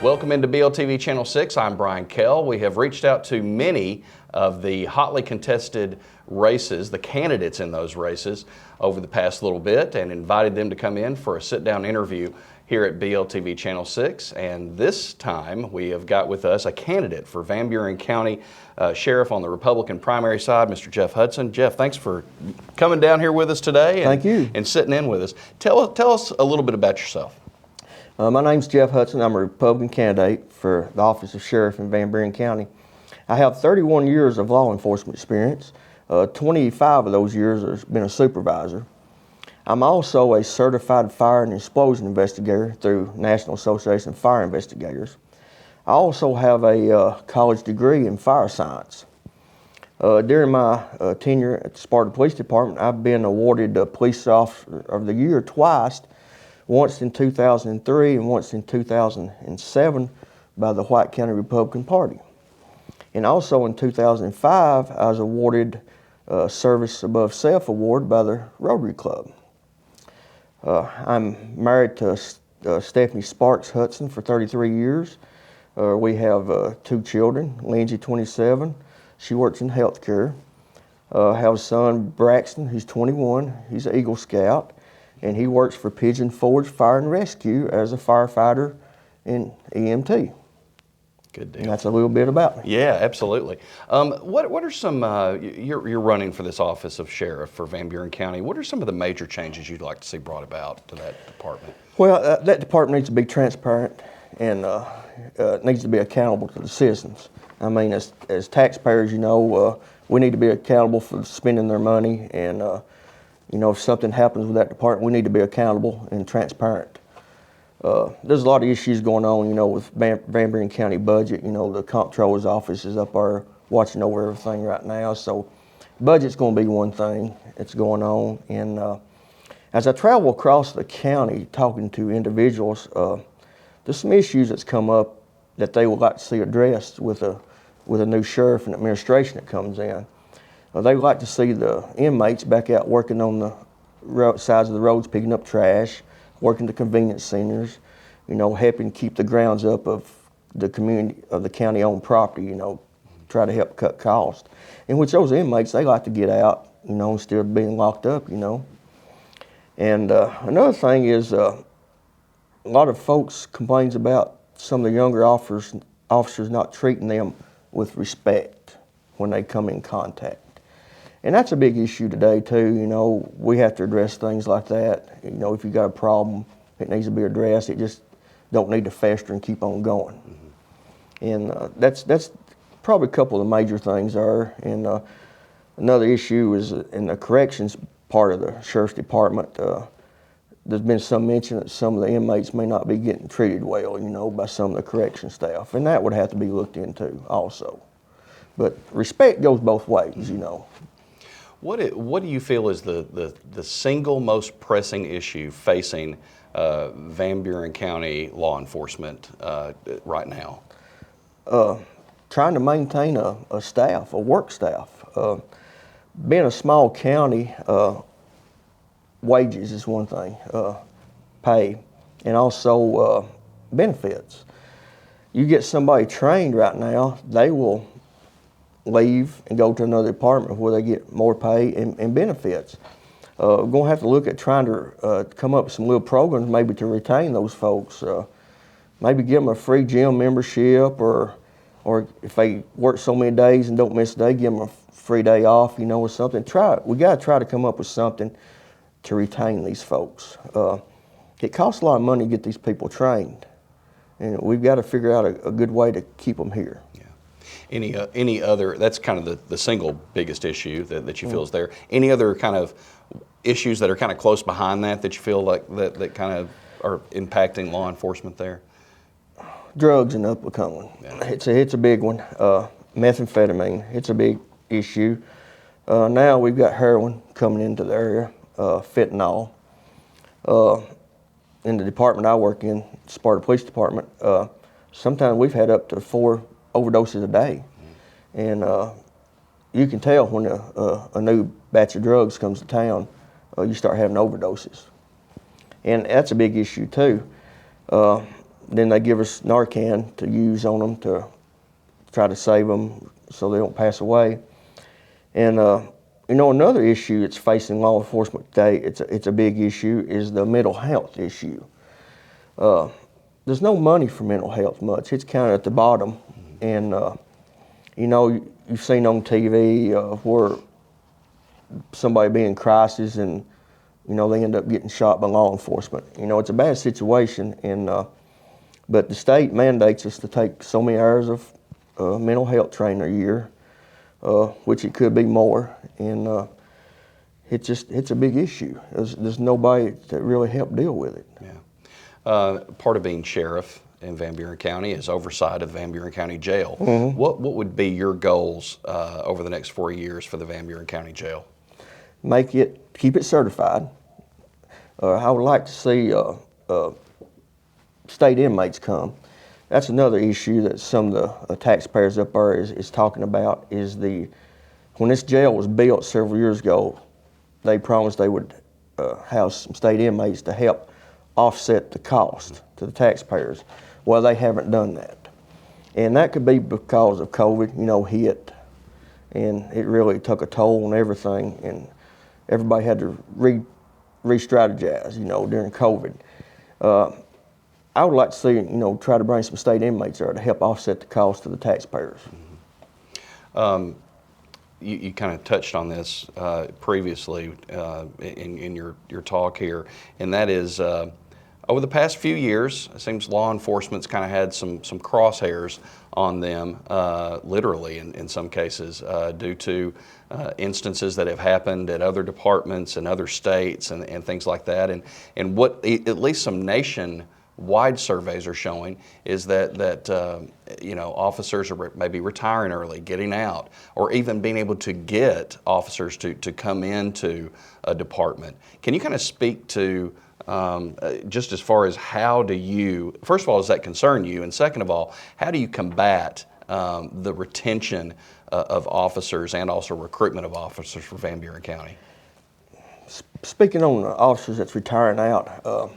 Welcome into BLTV Channel 6. I'm Brian Kell. We have reached out to many of the hotly contested races, the candidates in those races, over the past little bit and invited them to come in for a sit-down interview here at BLTV Channel 6. And this time we have got with us a candidate for Van Buren County Sheriff on the Republican primary side, Mr. Jeff Hutson. Jeff, thanks for coming down here with us today Thank you. And sitting in with us. Tell us a little bit about yourself. My name's Jeff Hutson. I'm a Republican candidate for the office of Sheriff in Van Buren County. I have 31 years of law enforcement experience. 25 of those years has been a supervisor. I'm also a certified fire and explosion investigator through National Association of Fire Investigators. I also have a college degree in fire science. During my tenure at the Sparta Police Department, I've been awarded the Police Officer of the Year twice, once in 2003 and once in 2007 by the White County Republican Party. And also in 2005, I was awarded Service Above Self Award by the Rotary Club. I'm married to Stephanie Sparks Hutson for 33 years. We have 2 children, Lindsay, 27. She works in healthcare. I have a son, Braxton, who's 21. He's an Eagle Scout, and he works for Pigeon Forge Fire and Rescue as a firefighter in EMT. Good deal. And that's a little bit about me. Yeah, absolutely. What are some, you're running for this office of sheriff for Van Buren County. What are some of the major changes you'd like to see brought about to that department? Well, that department needs to be transparent and needs to be accountable to the citizens. I mean, as taxpayers, you know, we need to be accountable for spending their money, and you know, if something happens with that department, we need to be accountable and transparent. There's a lot of issues going on, you know, with Van Buren County budget. You know, the comptroller's office is up there watching over everything right now. So budget's going to be one thing that's going on. And as I travel across the county talking to individuals, there's some issues that's come up that they would like to see addressed with a new sheriff and administration that comes in. They would like to see the inmates back out working on the sides of the roads, picking up trash, working the convenience centers, you know, helping keep the grounds up of the community, of the county-owned property, you know, try to help cut costs. In which those inmates, they like to get out, you know, instead of being locked up, you know. And another thing is a lot of folks complains about some of the younger officers not treating them with respect when they come in contact. And that's a big issue today too. You know, we have to address things like that. You know, if you got a problem, it needs to be addressed. It just don't need to fester and keep on going. Mm-hmm. And that's probably a couple of the major things there. And another issue is in the corrections part of the sheriff's department. There's been some mention that some of the inmates may not be getting treated well, you know, by some of the correction staff, and that would have to be looked into also. But respect goes both ways, you know. What do you feel is the single most pressing issue facing Van Buren County law enforcement right now? Trying to maintain a staff, a work staff. Being a small county, wages is one thing, pay, and also benefits. You get somebody trained right now, they will leave and go to another department where they get more pay and benefits. We're going to have to look at trying to come up with some little programs maybe to retain those folks. Maybe give them a free gym membership, or if they work so many days and don't miss a day, give them a free day off, you know, or something. We got to try to come up with something to retain these folks. It costs a lot of money to get these people trained, and we've got to figure out a good way to keep them here. Any other, that's kind of the single biggest issue that you feel is there. Any other kind of issues that are kind of close behind that you feel like that kind of are impacting law enforcement there? Drugs and up and coming. Yeah. It's a big one. Methamphetamine, it's a big issue. Now we've got heroin coming into the area, fentanyl. In the department I work in, Sparta Police Department, sometimes we've had up to 4 overdoses a day. And you can tell when a new batch of drugs comes to town, you start having overdoses. And that's a big issue too. A Then they give us Narcan to use on them to try to save them so they don't pass away. And you know, another issue that's facing law enforcement today, it's a big issue, is the mental health issue. There's no money for mental health much. It's kind of at the bottom. And you know, you've seen on TV where somebody be in crisis and, you know, they end up getting shot by law enforcement. You know, it's a bad situation, and but the state mandates us to take so many hours of mental health training a year, which it could be more, and it's a big issue. There's nobody that really help deal with it. Yeah. Part of being sheriff in Van Buren County is oversight of the Van Buren County Jail. Mm-hmm. What would be your goals over the next 4 years for the Van Buren County Jail? Keep it certified. I would like to see state inmates come. That's another issue that some of the taxpayers up there is talking about, is when this jail was built several years ago, they promised they would have some state inmates to help offset the cost to the taxpayers. Well, they haven't done that. And that could be because of COVID, you know, hit, and it really took a toll on everything, and everybody had to re-strategize, you know, during COVID. I would like to see, you know, try to bring some state inmates there to help offset the cost to the taxpayers. You kind of touched on this previously in your talk here, and that is over the past few years, it seems law enforcement's kind of had some crosshairs on them, literally in some cases, due to instances that have happened at other departments and other states and things like that. And what at least some nationwide surveys are showing is that you know, officers are maybe retiring early, getting out, or even being able to get officers to come into a department. Can you kind of speak to just as far as how do you, first of all, does that concern you? And second of all, how do you combat the retention of officers and also recruitment of officers for Van Buren County? Speaking on the officers that's retiring out, a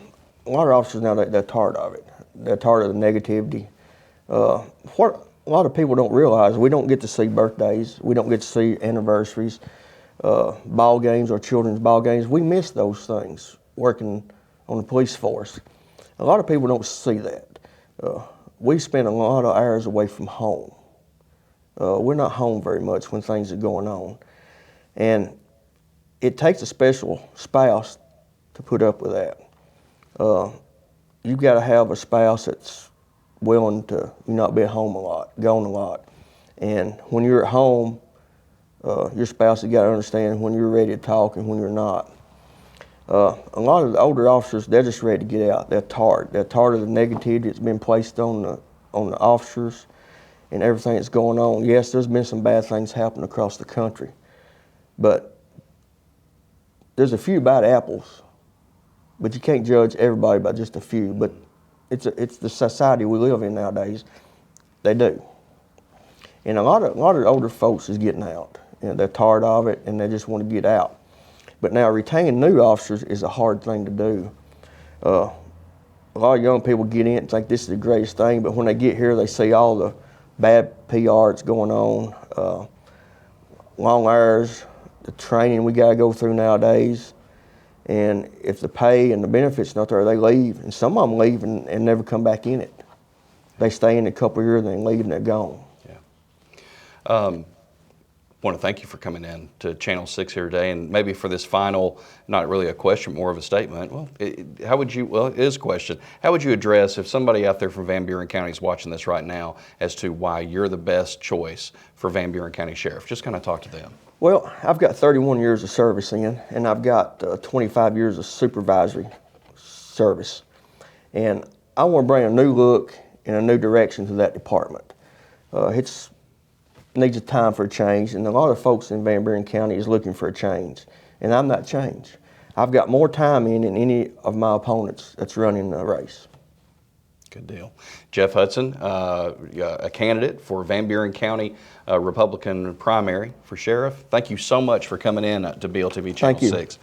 lot of officers now, they're tired of it. They're tired of the negativity. What a lot of people don't realize, we don't get to see birthdays. We don't get to see anniversaries, ball games or children's ball games. We miss those things working on the police force. A lot of people don't see that. We spend a lot of hours away from home. We're not home very much when things are going on. And it takes a special spouse to put up with that. You've got to have a spouse that's willing to not be at home a lot, gone a lot. And when you're at home, your spouse has got to understand when you're ready to talk and when you're not. A lot of the older officers, they're just ready to get out. They're tired. They're tired of the negativity that's been placed on the officers and everything that's going on. Yes, there's been some bad things happen across the country, but there's a few bad apples, but you can't judge everybody by just a few. But it's the society we live in nowadays. They do, and a lot of older folks is getting out. You know, they're tired of it and they just want to get out. But now retaining new officers is a hard thing to do. A lot of young people get in and think this is the greatest thing, but when they get here, they see all the bad PR that's going on, long hours, the training we got to go through nowadays. And if the pay and the benefits not there, they leave. And some of them leave and never come back in it. They stay in a couple of years and they leave and they're gone. Yeah. I want to thank you for coming in to Channel 6 here today, and maybe for this final, not really a question, more of a statement. Well, it is a question. How would you address if somebody out there from Van Buren County is watching this right now as to why you're the best choice for Van Buren County Sheriff? Just kind of talk to them. Well, I've got 31 years of service in, and I've got 25 years of supervisory service. And I want to bring a new look and a new direction to that department. It needs a time for a change, and a lot of folks in Van Buren County is looking for a change, and I'm not changed. I've got more time in than any of my opponents that's running the race. Good deal. Jeff Hutson, a candidate for Van Buren County Republican primary for sheriff. Thank you so much for coming in to BLTV Channel 6.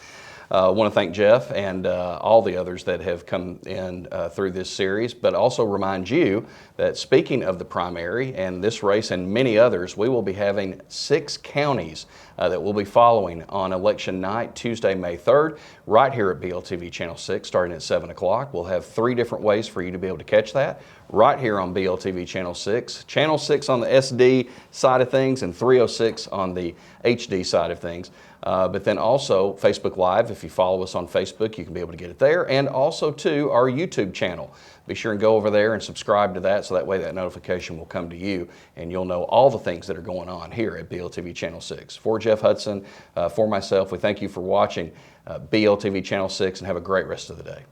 I want to thank Jeff and all the others that have come in through this series, but also remind you that speaking of the primary and this race and many others, we will be having 6 counties that we'll be following on election night, Tuesday, May 3rd, right here at BLTV Channel 6, starting at 7 o'clock. We'll have 3 different ways for you to be able to catch that right here on BLTV Channel 6. Channel 6 on the SD side of things and 306 on the HD side of things. But then also Facebook Live. If you follow us on Facebook, you can be able to get it there. And also to our YouTube channel. Be sure and go over there and subscribe to that so that way that notification will come to you and you'll know all the things that are going on here at BLTV Channel 6. For Jeff Hutson, for myself, we thank you for watching BLTV Channel 6 and have a great rest of the day.